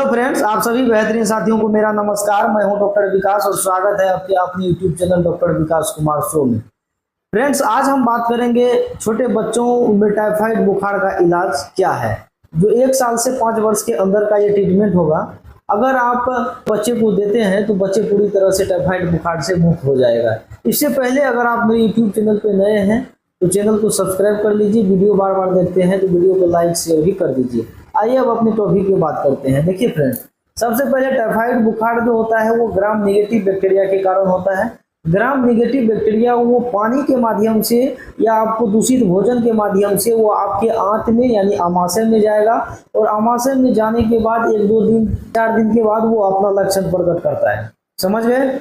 Hello friends, आप सभी बेहतरीन साथियों को मेरा नमस्कार। मैं हूं डॉक्टर विकास और स्वागत है आपके अपने यूट्यूब चैनल डॉक्टर विकास कुमार शो में। फ्रेंड्स, आज हम बात करेंगे छोटे बच्चों में टाइफाइड बुखार का इलाज क्या है। जो 1 साल से 5 वर्ष के अंदर का ये ट्रीटमेंट होगा। अगर आप बच्चे को देते हैं तो बच्चे पूरी तरह से टाइफाइड बुखार से मुक्त हो जाएगा। इससे पहले अगर आप मेरे यूट्यूब चैनल पर नए हैं तो चैनल को सब्सक्राइब कर लीजिए। वीडियो बार बार देखते हैं तो वीडियो को लाइक शेयर भी कर दीजिए। आइए अब अपने टॉपिक की बात करते हैं। देखिए फ्रेंड्स, सबसे पहले टाइफाइड बुखार जो होता है वो ग्राम नेगेटिव बैक्टीरिया के कारण होता है। ग्राम नेगेटिव बैक्टीरिया वो पानी के माध्यम से या आपको दूषित भोजन के माध्यम से वो आपके आंत में यानी आमाशय में जाएगा और आमाशय में जाने के बाद 1-2 दिन 4 दिन के बाद वो अपना लक्षण प्रकट करता है। समझ गए?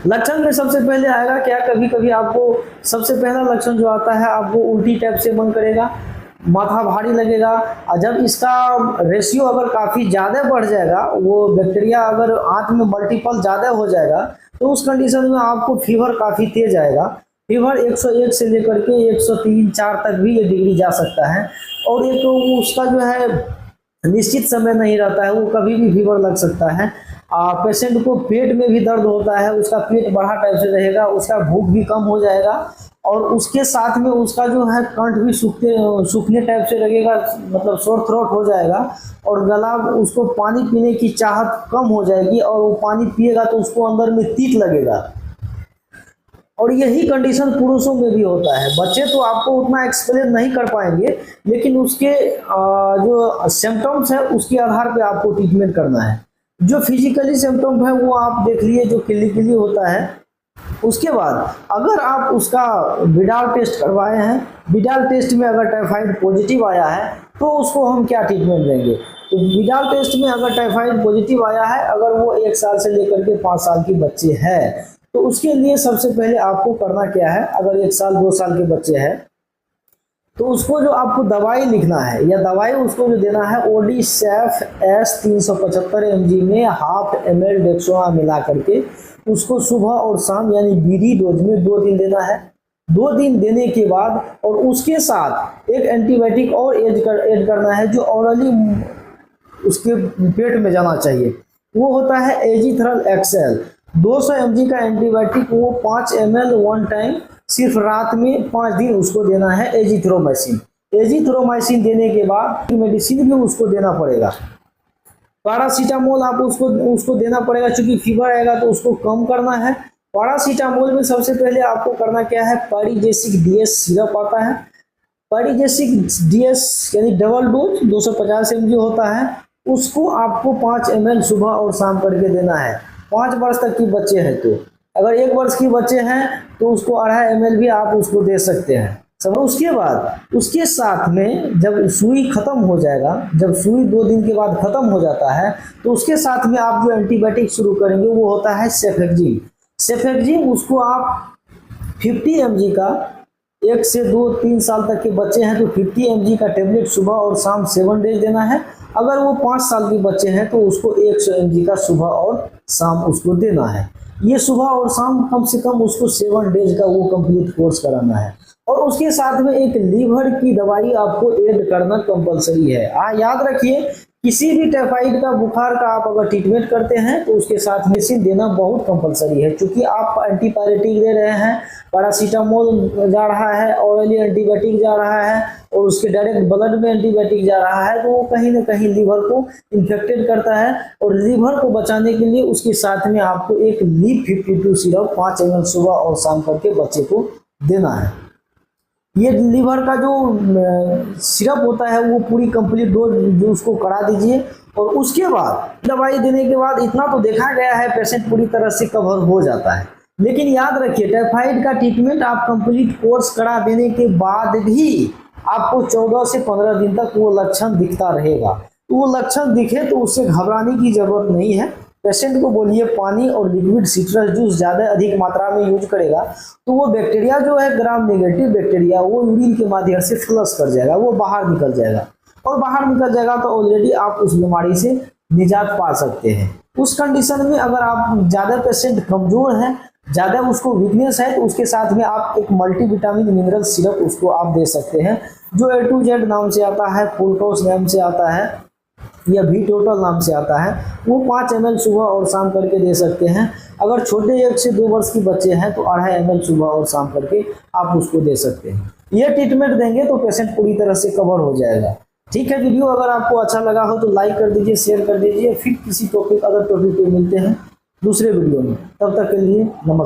लक्षण में सबसे पहले आएगा क्या, कभी कभी आपको सबसे पहला लक्षण जो आता है आपको उल्टी टाइप से मन करेगा, माथा भारी लगेगा। और जब इसका रेशियो अगर काफ़ी ज़्यादा बढ़ जाएगा, वो बैक्टीरिया अगर आंत में मल्टीपल ज़्यादा हो जाएगा तो उस कंडीशन में आपको फीवर काफ़ी तेज आएगा। फीवर 101 से लेकर के 103-4 तक भी ये डिग्री जा सकता है। और एक तो उसका जो है निश्चित समय नहीं रहता है, वो कभी भी फीवर लग सकता है। पेशेंट को पेट में भी दर्द होता है, उसका पेट बढ़ा टाइप से रहेगा, उसका भूख भी कम हो जाएगा और उसके साथ में उसका जो है कंठ भी सूखने टाइप से लगेगा, मतलब शॉर्ट थ्रोट हो जाएगा और गला उसको पानी पीने की चाहत कम हो जाएगी और वो पानी पिएगा तो उसको अंदर में तीत लगेगा। और यही कंडीशन पुरुषों में भी होता है। बच्चे तो आपको उतना एक्सप्लेन नहीं कर पाएंगे, लेकिन उसके जो सिम्टम्स है उसके आधार पे आपको ट्रीटमेंट करना है। जो फिजिकली सिम्टम है वो आप देख लिए, जो क्लिनिकली होता है। उसके बाद अगर आप उसका विडाल टेस्ट करवाए हैं, विडाल टेस्ट में अगर टाइफाइड पॉजिटिव आया है तो उसको हम क्या ट्रीटमेंट देंगे। तो विडाल टेस्ट में अगर टाइफाइड पॉजिटिव आया है, अगर वो 1 साल से लेकर के 5 साल की बच्चे हैं तो उसके लिए सबसे पहले आपको करना क्या है। अगर 1 साल 2 साल के बच्चे हैं तो उसको जो आपको दवाई लिखना है या दवाई उसको जो देना है, ओडिसेफ एस 375 mg में 1/2 ml डेक्सोना मिला करके उसको सुबह और शाम यानी बीडी डोज में 2 दिन देना है। 2 दिन देने के बाद और उसके साथ एक एंटीबायोटिक और ऐड करना है जो ऑरली उसके पेट में जाना चाहिए। वो होता है एजिथ्रल एक्सेल 200 mg का एंटीबायोटिक। वो 5 ml 1 टाइम सिर्फ रात में 5 दिन उसको देना है एजिथ्रोमाइसिन। एजिथ्रोमाइसिन देने के बाद मेडिसिन भी उसको देना पड़ेगा। पैरासीटामोल आप उसको देना पड़ेगा, क्योंकि फीवर आएगा तो उसको कम करना है। पैरासीटामोल में सबसे पहले आपको करना क्या है, पैरीजेसिक डीएस सिरप आता है। पैरीजेसिक डीएस यानी डबल डोज 250 mg होता है, उसको आपको 5 ml सुबह और शाम करके देना है। 5 वर्ष तक की बच्चे हैं तो, अगर 1 वर्ष की बच्चे हैं तो उसको 2.5 ml भी आप उसको दे सकते हैं। सब उसके बाद उसके साथ में जब सुई खत्म हो जाएगा, जब सुई 2 दिन के बाद खत्म हो जाता है तो उसके साथ में आप जो एंटीबायोटिक शुरू करेंगे वो होता है सेफेक्जिम। सेफेक्जिम उसको आप 50 mg का, 1 से 2-3 साल तक के बच्चे हैं तो 50 mg का टेबलेट सुबह और शाम 7 डेज देना है। अगर वो 5 साल के बच्चे हैं तो उसको 100 mg का सुबह और शाम उसको देना है। ये सुबह और शाम कम से कम उसको 7 डेज का वो कंप्लीट कोर्स कराना है। और उसके साथ में एक लीवर की दवाई आपको ऐड करना कंपलसरी है। याद रखिए, किसी भी टाइफाइड का बुखार का आप अगर ट्रीटमेंट करते हैं तो उसके साथ मेडिसिन देना बहुत कंपलसरी है, क्योंकि आप एंटीपायरेटिक दे रहे हैं, पैरासीटामोल जा रहा है, ऑरली एंटीबायोटिक जा रहा है और उसके डायरेक्ट ब्लड में एंटीबायोटिक जा रहा है, तो वो कहीं ना कहीं लीवर को इन्फेक्टेड करता है। और लीवर को बचाने के लिए उसके साथ में आपको एक लीव 52 सिरप 5 ml सुबह और शाम करके बच्चे को देना है। ये लीवर का जो सिरप होता है वो पूरी कंप्लीट डोज जो उसको करा दीजिए। और उसके बाद दवाई देने के बाद इतना तो देखा गया है पेशेंट पूरी तरह से कवर हो जाता है। लेकिन याद रखिए, टाइफाइड का ट्रीटमेंट आप कंप्लीट कोर्स करा देने के बाद भी आपको 14 से 15 दिन तक वो लक्षण दिखता रहेगा। तो वो लक्षण दिखे तो उससे घबराने की जरूरत नहीं है। पेशेंट को बोलिए पानी और लिक्विड सिट्रस जूस ज़्यादा अधिक मात्रा में यूज करेगा तो वो बैक्टीरिया जो है ग्राम नेगेटिव बैक्टीरिया वो यूरिन के माध्यम से फ्लश कर जाएगा, वो बाहर निकल जाएगा। और बाहर निकल जाएगा तो ऑलरेडी आप उस बीमारी से निजात पा सकते हैं। उस कंडीशन में अगर आप ज़्यादा पेशेंट कमज़ोर हैं, ज़्यादा उसको वीकनेस है, तो उसके साथ में आप एक मल्टीविटामिन मिनरल सिरप उसको आप दे सकते हैं, जो A to Z नाम से आता है, फुलटॉस नाम से आता है। या भी टोटल नाम से आता है, वो 5 ml सुबह और शाम करके दे सकते हैं। अगर छोटे 1 से 2 वर्ष के बच्चे हैं तो 2.5 ml सुबह और शाम करके आप उसको दे सकते हैं। ये ट्रीटमेंट देंगे तो पेशेंट पूरी तरह से कवर हो जाएगा। ठीक है, वीडियो अगर आपको अच्छा लगा हो तो लाइक कर दीजिए, शेयर कर दीजिए। फिर किसी टॉपिक अदर टॉपिक पे मिलते हैं दूसरे वीडियो में, तब तक के लिए नमस्कार।